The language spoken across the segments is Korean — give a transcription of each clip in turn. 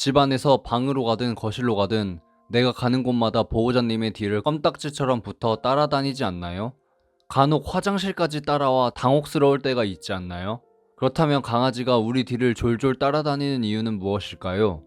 집안에서 방으로 가든 거실로 가든 내가 가는 곳마다 보호자님의 뒤를 껌딱지처럼 붙어 따라다니지 않나요? 간혹 화장실까지 따라와 당혹스러울 때가 있지 않나요? 그렇다면 강아지가 우리 뒤를 졸졸 따라다니는 이유는 무엇일까요?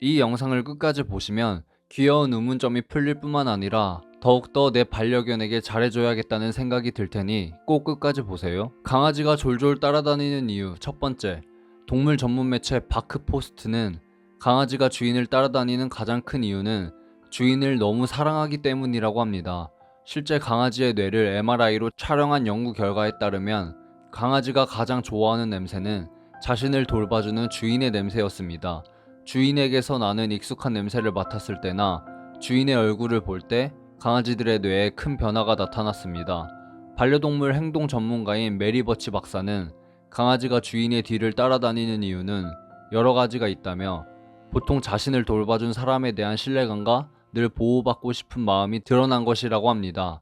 이 영상을 끝까지 보시면 귀여운 의문점이 풀릴 뿐만 아니라 더욱더 내 반려견에게 잘해줘야겠다는 생각이 들 테니 꼭 끝까지 보세요. 강아지가 졸졸 따라다니는 이유 첫 번째, 동물 전문 매체 바크포스트는 강아지가 주인을 따라다니는 가장 큰 이유는 주인을 너무 사랑하기 때문이라고 합니다. 실제 강아지의 뇌를 MRI로 촬영한 연구 결과에 따르면 강아지가 가장 좋아하는 냄새는 자신을 돌봐주는 주인의 냄새였습니다. 주인에게서 나는 익숙한 냄새를 맡았을 때나 주인의 얼굴을 볼 때 강아지들의 뇌에 큰 변화가 나타났습니다. 반려동물 행동 전문가인 메리 버치 박사는 강아지가 주인의 뒤를 따라다니는 이유는 여러 가지가 있다며 보통 자신을 돌봐준 사람에 대한 신뢰감과 늘 보호받고 싶은 마음이 드러난 것이라고 합니다.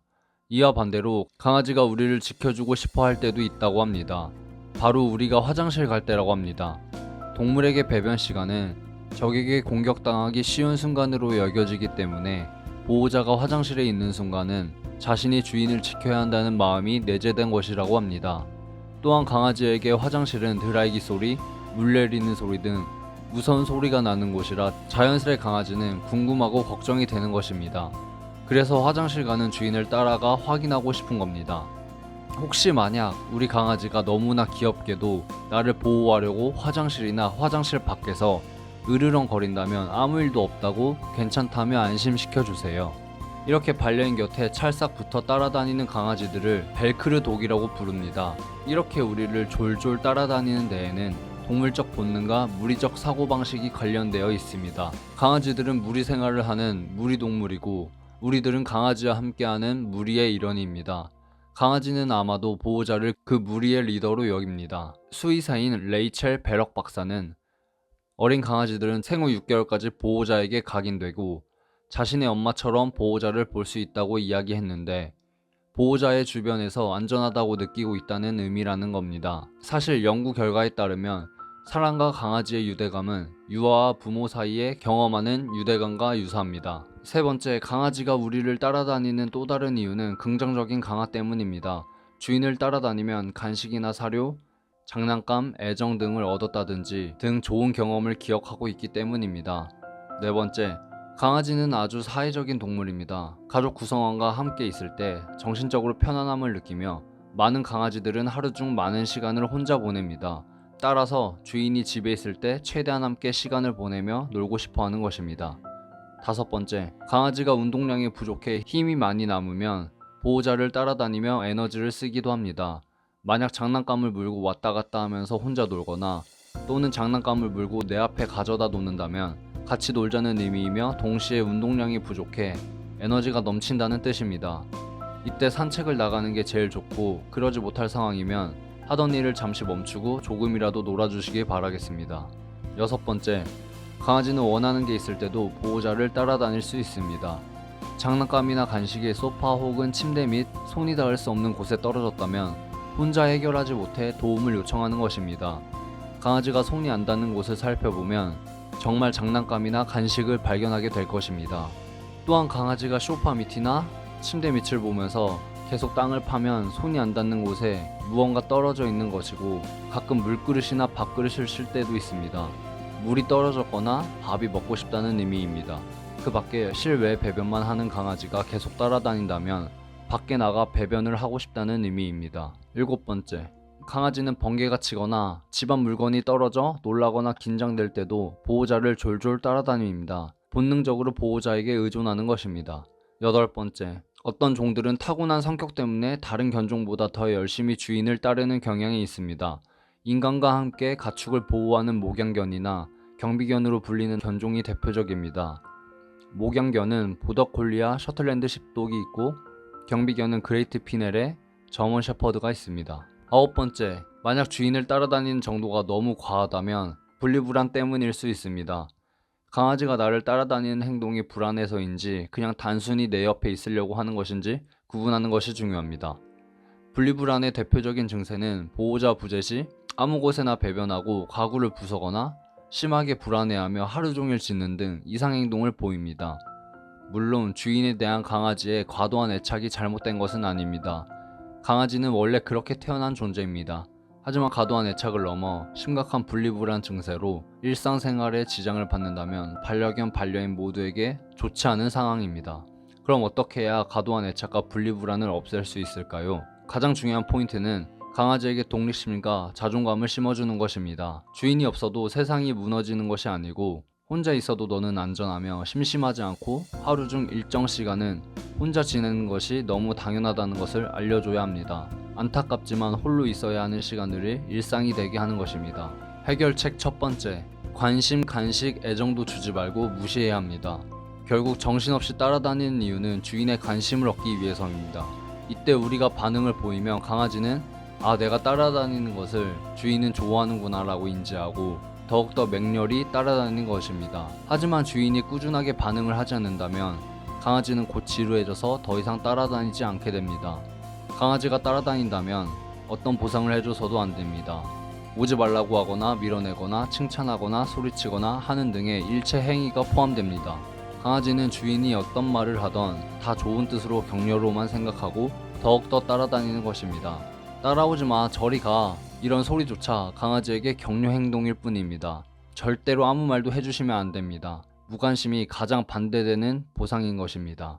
이와 반대로 강아지가 우리를 지켜주고 싶어 할 때도 있다고 합니다. 바로 우리가 화장실 갈 때라고 합니다. 동물에게 배변 시간은 적에게 공격당하기 쉬운 순간으로 여겨지기 때문에 보호자가 화장실에 있는 순간은 자신이 주인을 지켜야 한다는 마음이 내재된 것이라고 합니다. 또한 강아지에게 화장실은 드라이기 소리, 물 내리는 소리 등 무서운 소리가 나는 곳이라 자연스레 강아지는 궁금하고 걱정이 되는 것입니다. 그래서 화장실 가는 주인을 따라가 확인하고 싶은 겁니다. 혹시 만약 우리 강아지가 너무나 귀엽게도 나를 보호하려고 화장실이나 화장실 밖에서 으르렁거린다면 아무 일도 없다고 괜찮다며 안심시켜주세요. 이렇게 반려인 곁에 찰싹 붙어 따라다니는 강아지들을 벨크르 독이라고 부릅니다. 이렇게 우리를 졸졸 따라다니는 데에는 동물적 본능과 무리적 사고방식이 관련되어 있습니다. 강아지들은 무리 생활을 하는 무리 동물이고 우리들은 강아지와 함께하는 무리의 일원입니다. 강아지는 아마도 보호자를 그 무리의 리더로 여깁니다. 수의사인 레이첼 베럭 박사는 어린 강아지들은 생후 6개월까지 보호자에게 각인되고 자신의 엄마처럼 보호자를 볼 수 있다고 이야기했는데 보호자의 주변에서 안전하다고 느끼고 있다는 의미라는 겁니다. 사실 연구 결과에 따르면 사람과 강아지의 유대감은 유아와 부모 사이에 경험하는 유대감과 유사합니다. 세 번째, 강아지가 우리를 따라다니는 또 다른 이유는 긍정적인 강화 때문입니다. 주인을 따라다니면 간식이나 사료, 장난감, 애정 등을 얻었다든지 등 좋은 경험을 기억하고 있기 때문입니다. 네 번째, 강아지는 아주 사회적인 동물입니다. 가족 구성원과 함께 있을 때 정신적으로 편안함을 느끼며 많은 강아지들은 하루 중 많은 시간을 혼자 보냅니다. 따라서 주인이 집에 있을 때 최대한 함께 시간을 보내며 놀고 싶어 하는 것입니다. 다섯 번째, 강아지가 운동량이 부족해 힘이 많이 남으면 보호자를 따라다니며 에너지를 쓰기도 합니다. 만약 장난감을 물고 왔다 갔다 하면서 혼자 놀거나 또는 장난감을 물고 내 앞에 가져다 놓는다면 같이 놀자는 의미이며 동시에 운동량이 부족해 에너지가 넘친다는 뜻입니다. 이때 산책을 나가는 게 제일 좋고 그러지 못할 상황이면 하던 일을 잠시 멈추고 조금이라도 놀아주시길 바라겠습니다. 여섯 번째, 강아지는 원하는 게 있을 때도 보호자를 따라다닐 수 있습니다. 장난감이나 간식이 소파 혹은 침대 및 손이 닿을 수 없는 곳에 떨어졌다면 혼자 해결하지 못해 도움을 요청하는 것입니다. 강아지가 손이 안 닿는 곳을 살펴보면 정말 장난감이나 간식을 발견하게 될 것입니다. 또한 강아지가 소파 밑이나 침대 밑을 보면서 계속 땅을 파면 손이 안 닿는 곳에 무언가 떨어져 있는 것이고 가끔 물그릇이나 밥그릇을 실 때도 있습니다. 물이 떨어졌거나 밥이 먹고 싶다는 의미입니다. 그 밖에 실외 배변만 하는 강아지가 계속 따라다닌다면 밖에 나가 배변을 하고 싶다는 의미입니다. 일곱 번째, 강아지는 번개가 치거나 집안 물건이 떨어져 놀라거나 긴장될 때도 보호자를 졸졸 따라다닙니다. 본능적으로 보호자에게 의존하는 것입니다. 여덟 번째, 어떤 종들은 타고난 성격 때문에 다른 견종보다 더 열심히 주인을 따르는 경향이 있습니다. 인간과 함께 가축을 보호하는 목양견이나 경비견으로 불리는 견종이 대표적입니다. 목양견은 보더콜리와 셔틀랜드 십독이 있고 경비견은 그레이트 피넬의 저먼 셰퍼드가 있습니다. 아홉 번째, 만약 주인을 따라다니는 정도가 너무 과하다면 분리불안 때문일 수 있습니다. 강아지가 나를 따라다니는 행동이 불안해서인지 그냥 단순히 내 옆에 있으려고 하는 것인지 구분하는 것이 중요합니다. 분리불안의 대표적인 증세는 보호자 부재 시 아무 곳에나 배변하고 가구를 부서거나 심하게 불안해하며 하루 종일 짖는 등 이상 행동을 보입니다. 물론 주인에 대한 강아지의 과도한 애착이 잘못된 것은 아닙니다. 강아지는 원래 그렇게 태어난 존재입니다. 하지만 과도한 애착을 넘어 심각한 분리불안 증세로 일상생활에 지장을 받는다면 반려견, 반려인 모두에게 좋지 않은 상황입니다. 그럼 어떻게 해야 과도한 애착과 분리불안을 없앨 수 있을까요? 가장 중요한 포인트는 강아지에게 독립심과 자존감을 심어주는 것입니다. 주인이 없어도 세상이 무너지는 것이 아니고 혼자 있어도 너는 안전하며 심심하지 않고 하루 중 일정 시간은 혼자 지내는 것이 너무 당연하다는 것을 알려줘야 합니다. 안타깝지만 홀로 있어야 하는 시간들이 일상이 되게 하는 것입니다. 해결책 첫 번째, 관심, 간식, 애정도 주지 말고 무시해야 합니다. 결국 정신없이 따라다니는 이유는 주인의 관심을 얻기 위해서입니다. 이때 우리가 반응을 보이면 강아지는 내가 따라다니는 것을 주인은 좋아하는구나 라고 인지하고 더욱더 맹렬히 따라다니는 것입니다. 하지만 주인이 꾸준하게 반응을 하지 않는다면 강아지는 곧 지루해져서 더 이상 따라다니지 않게 됩니다. 강아지가 따라다닌다면 어떤 보상을 해줘서도 안 됩니다. 오지 말라고 하거나 밀어내거나 칭찬하거나 소리치거나 하는 등의 일체 행위가 포함됩니다. 강아지는 주인이 어떤 말을 하던 다 좋은 뜻으로 격려로만 생각하고 더욱더 따라다니는 것입니다. 따라오지 마, 저리 가, 이런 소리조차 강아지에게 격려 행동일 뿐입니다. 절대로 아무 말도 해주시면 안 됩니다. 무관심이 가장 반대되는 보상인 것입니다.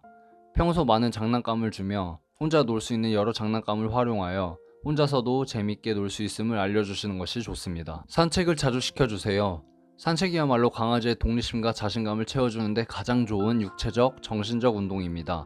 평소 많은 장난감을 주며 혼자 놀 수 있는 여러 장난감을 활용하여 혼자서도 재밌게 놀 수 있음을 알려주시는 것이 좋습니다. 산책을 자주 시켜주세요. 산책이야말로 강아지의 독립심과 자신감을 채워주는데 가장 좋은 육체적, 정신적 운동입니다.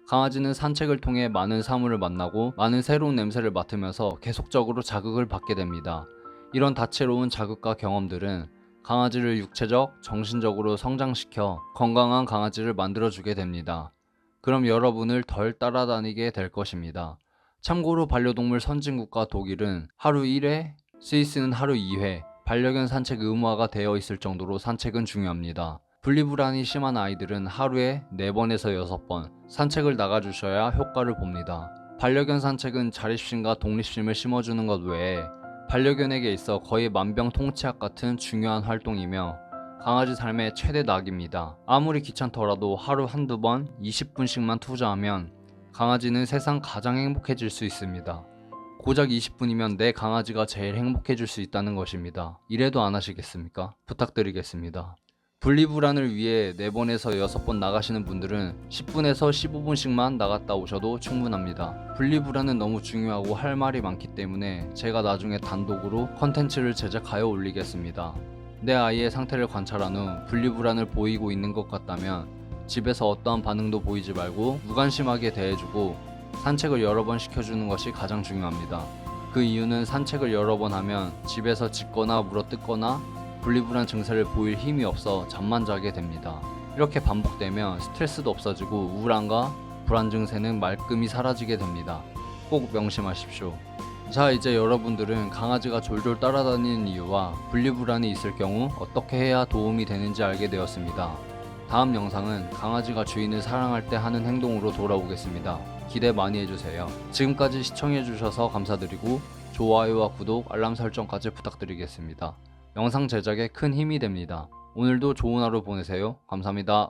강아지는 산책을 통해 많은 사물을 만나고 많은 새로운 냄새를 맡으면서 계속적으로 자극을 받게 됩니다. 이런 다채로운 자극과 경험들은 강아지를 육체적, 정신적으로 성장시켜 건강한 강아지를 만들어주게 됩니다. 그럼 여러분을 덜 따라다니게 될 것입니다. 참고로 반려동물 선진국가 독일은 하루 1회, 스위스는 하루 2회, 반려견 산책 의무화가 되어 있을 정도로 산책은 중요합니다. 분리불안이 심한 아이들은 하루에 4번에서 6번 산책을 나가주셔야 효과를 봅니다. 반려견 산책은 자립심과 독립심을 심어주는 것 외에 반려견에게 있어 거의 만병통치약 같은 중요한 활동이며 강아지 삶의 최대 낙입니다. 아무리 귀찮더라도 하루 한두 번 20분씩만 투자하면 강아지는 세상 가장 행복해질 수 있습니다. 고작 20분이면 내 강아지가 제일 행복해질 수 있다는 것입니다. 이래도 안 하시겠습니까? 부탁드리겠습니다. 분리불안을 위해 4번에서 6번 나가시는 분들은 10분에서 15분씩만 나갔다 오셔도 충분합니다. 분리불안은 너무 중요하고 할 말이 많기 때문에 제가 나중에 단독으로 컨텐츠를 제작하여 올리겠습니다. 내 아이의 상태를 관찰한 후 분리불안을 보이고 있는 것 같다면 집에서 어떠한 반응도 보이지 말고 무관심하게 대해주고 산책을 여러 번 시켜주는 것이 가장 중요합니다. 그 이유는 산책을 여러 번 하면 집에서 짖거나 물어뜯거나 분리불안 증세를 보일 힘이 없어 잠만 자게 됩니다. 이렇게 반복되면 스트레스도 없어지고 우울함과 불안 증세는 말끔히 사라지게 됩니다. 꼭 명심하십시오. 자, 이제 여러분들은 강아지가 졸졸 따라다니는 이유와 분리불안이 있을 경우 어떻게 해야 도움이 되는지 알게 되었습니다. 다음 영상은 강아지가 주인을 사랑할 때 하는 행동으로 돌아오겠습니다. 기대 많이 해주세요. 지금까지 시청해주셔서 감사드리고 좋아요와 구독, 알람 설정까지 부탁드리겠습니다. 영상 제작에 큰 힘이 됩니다. 오늘도 좋은 하루 보내세요. 감사합니다.